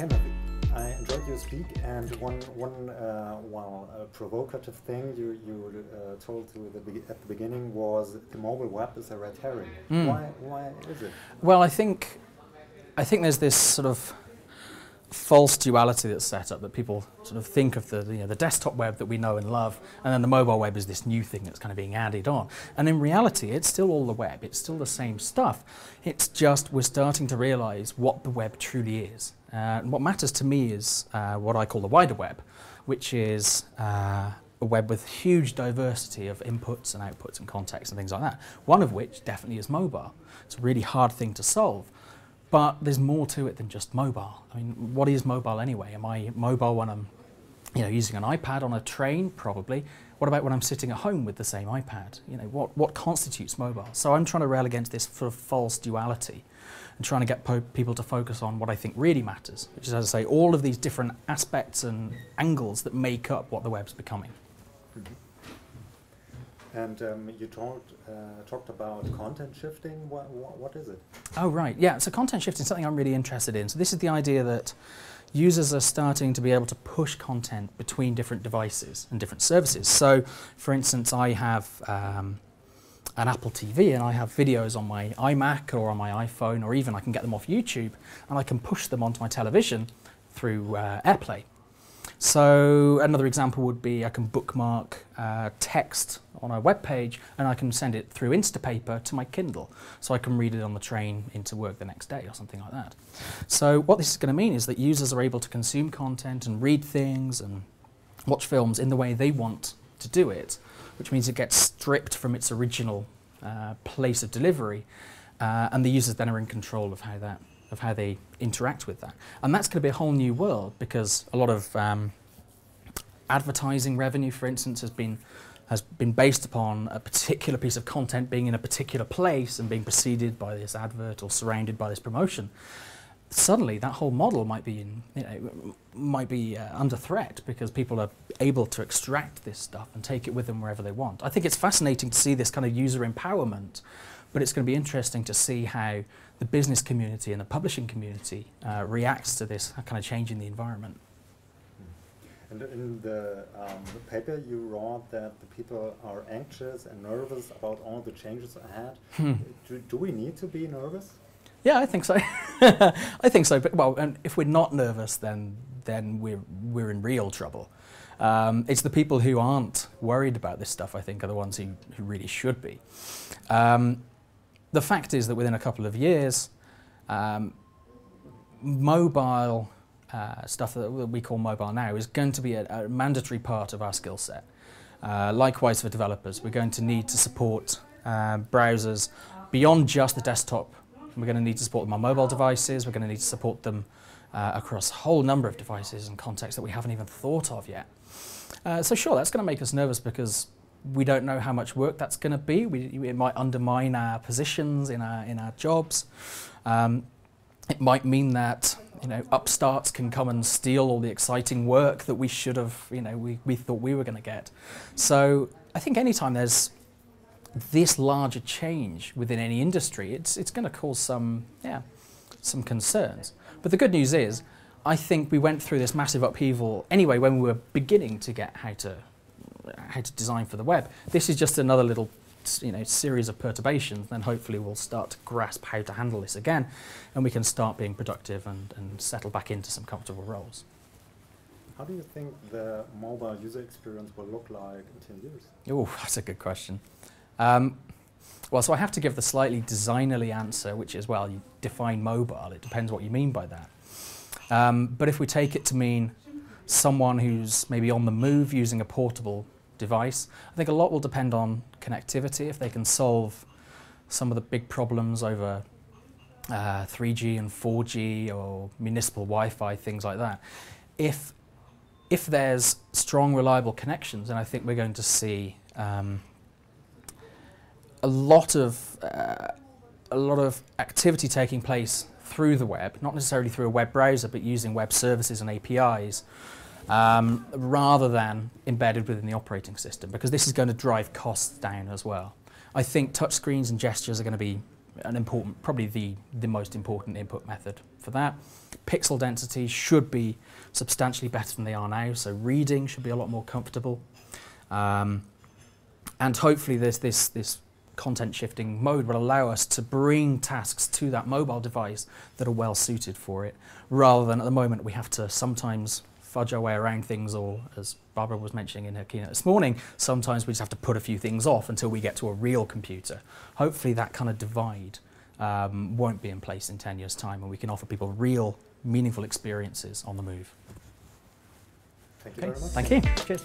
Timothy, I enjoyed your speak, and one provocative thing you told at the beginning was the mobile web is a red herring. Why is it? Well, I think there's this sort of false duality that's set up, that people sort of think of the desktop web that we know and love, and then the mobile web is this new thing that's kind of being added on. And in reality, it's still all the web. It's still the same stuff. It's just we're starting to realize what the web truly is. And what matters to me is what I call the wider web, which is a web with huge diversity of inputs and outputs and contexts and things like that. One of which definitely is mobile. It's a really hard thing to solve. But there's more to it than just mobile. I mean, what is mobile anyway? Am I mobile when I'm using an iPad on a train? Probably. What about when I'm sitting at home with the same iPad? What constitutes mobile? So I'm trying to rail against this sort of false duality and trying to get people to focus on what I think really matters, which is, as I say, all of these different aspects and angles that make up what the web's becoming. Mm-hmm. And you talked about content shifting. What is it? Oh, right. Yeah, so content shifting is something I'm really interested in. So this is the idea that users are starting to be able to push content between different devices and different services. So, for instance, I have an Apple TV and I have videos on my iMac or on my iPhone, or even I can get them off YouTube and I can push them onto my television through AirPlay. So another example would be I can bookmark text on a web page and I can send it through Instapaper to my Kindle, so I can read it on the train into work the next day or something like that. So what this is going to mean is that users are able to consume content and read things and watch films in the way they want to do it, which means it gets stripped from its original place of delivery, and the users then are in control of how they interact with that. And that's going to be a whole new world, because a lot of advertising revenue, for instance, has been based upon a particular piece of content being in a particular place and being preceded by this advert or surrounded by this promotion. Suddenly, that whole model might be under threat, because people are able to extract this stuff and take it with them wherever they want. I think it's fascinating to see this kind of user empowerment, but it's going to be interesting to see how the business community and the publishing community reacts to this kind of change in the environment. And in the paper you wrote that the people are anxious and nervous about all the changes ahead. Do we need to be nervous? Yeah, I think so. I think so. But well, and if we're not nervous, then we're in real trouble. It's the people who aren't worried about this stuff, I think, are the ones who really should be. The fact is that within a couple of years, mobile stuff that we call mobile now is going to be a mandatory part of our skill set. Likewise for developers, we're going to need to support browsers beyond just the desktop. We're going to need to support them on mobile devices. We're going to need to support them across a whole number of devices and contexts that we haven't even thought of yet. So sure, that's going to make us nervous, because we don't know how much work that's going to be. It might undermine our positions in our jobs. It might mean that upstarts can come and steal all the exciting work that we should have, we thought we were going to get. So I think anytime there's this larger change within any industry, it's going to cause some concerns. But the good news is, I think we went through this massive upheaval anyway when we were beginning to get how to design for the web. This is just another little series of perturbations. Then hopefully we'll start to grasp how to handle this again, and we can start being productive and settle back into some comfortable roles. How do you think the mobile user experience will look like in 10 years? Oh, that's a good question. Well, so I have to give the slightly designerly answer, which is, well, you define mobile. It depends what you mean by that. But if we take it to mean someone who's maybe on the move using a portable device, I think a lot will depend on connectivity. If they can solve some of the big problems over 3G and 4G or municipal Wi-Fi, things like that. If there's strong, reliable connections, then I think we're going to see a lot of activity taking place through the web, not necessarily through a web browser, but using web services and APIs, rather than embedded within the operating system, because this is going to drive costs down as well. I think touchscreens and gestures are going to be an important, probably the most important input method for that. Pixel density should be substantially better than they are now, so reading should be a lot more comfortable. And hopefully this content shifting mode will allow us to bring tasks to that mobile device that are well suited for it, rather than at the moment we have to sometimes fudge our way around things, or as Barbara was mentioning in her keynote this morning, sometimes we just have to put a few things off until we get to a real computer. Hopefully that kind of divide won't be in place in 10 years' time, and we can offer people real, meaningful experiences on the move. Thank you very much. Thank you. Cheers.